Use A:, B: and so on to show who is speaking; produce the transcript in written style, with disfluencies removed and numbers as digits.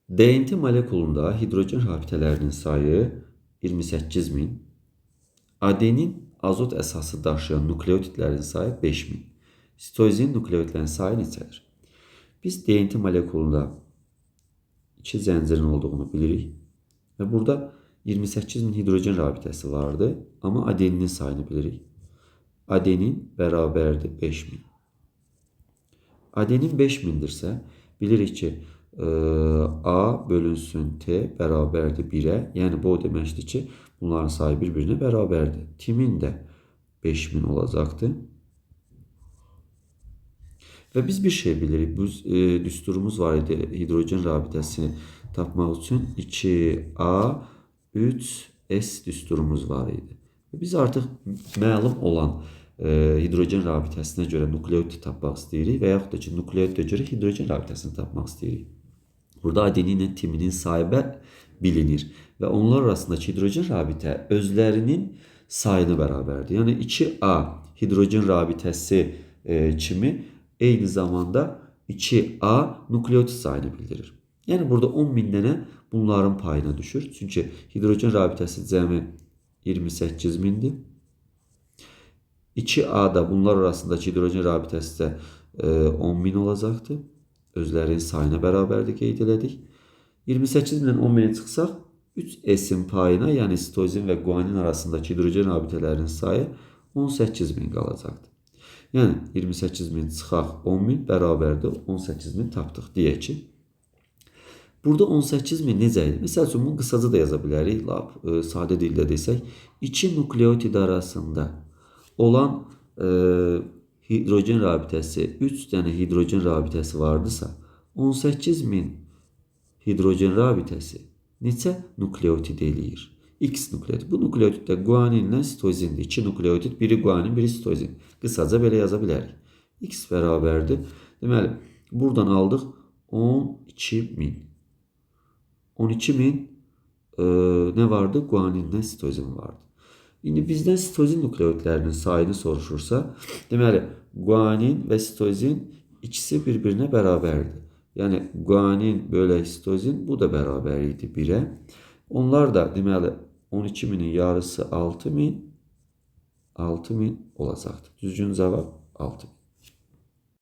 A: DNT molekulunda hidrogen rabitələrinin sayı 28.000, adenin azot əsası daşıyan nukleotidlərin sayı 5.000, sitozin nukleotidlərin sayı neçədir? Biz DNT molekulunda 2 zəncirin olduğunu bilirik və burada 28.000 hidrogen rabitəsi vardı, amma adeninin sayını bilirik. Adenin bərabərdir 5.000. Adenin 5.000'dirsə, bilirik ki, A bölünsün T bərabərdir 1'ə. Yəni, bu o deməkdir ki, bunların sayı bir-birinə bərabərdir. Timin də 5.000 olacaqdır. Və biz bir şey bilirik. Bu düsturumuz var idi. Hidrogen rabitəsini tapmaq üçün 2A, 3S düsturumuz var idi. Biz artıq məlum olan hidrogen rabitəsinə görə nukleotid tapmaq istəyirik və yaxud da ki, nukleotidə görə hidrogen rabitəsini tapmaq istəyirik. Burada adenin ilə timinin sayı bilinir və onlar arasındakı hidrogen rabitə özlərinin sayına bərabərdir. Yəni 2A hidrogen rabitəsi kimi eyni zamanda 2A nukleotid sayını bildirir. Yəni burada 10.000 dənə bunların payına düşür. Çünki hidrogen rabitəsi cəmi 28.000'dir. 2A'da bunlar arasındakı hidrogen rabitəsi də 10.000 olacaqdır. Özlərinin sayına bərabərdir qeyd elədik. 28.000'dən 10.000'ə çıxsaq, 3S'in payına, yəni sitozin və guanin arasındakı hidrogen rabitələrinin sayı 18.000 qalacaqdır. Yəni 28.000 çıxaq 10.000 bərabərdir 18.000 tapdıq deyək ki. Burada 18.000 necə idi? Məsəl üçün, bunu qısaca da yaza bilərik. Sadə dildə desək, 2 nukleotid arasında olan hidrogen rabitəsi 3 dənə hidrogen rabitəsi vardısa, 18.000 hidrogen rabitəsi neçə nukleotid eləyir? X nukleotid. Bu nukleotid də guaninlə sitozindir. 2 nukleotid, biri guanin, biri sitozin. Qısaca belə yaza bilərik. X bərabərdir. Deməli, buradan aldıq 12.000. 12.000 nə vardı? Guaninlə sitozin vardı. İndi bizdən sitozin nukleotidlərinin sayını soruşursa, deməli, guanin və sitozin ikisi bir-birinə bərabərdir. Yəni, guanin bölək sitozin, bu da bərabər idi 1'ə. Onlar da, deməli, 12.000'in yarısı 6.000 olacaqdır. Düzgün cavab 6.000.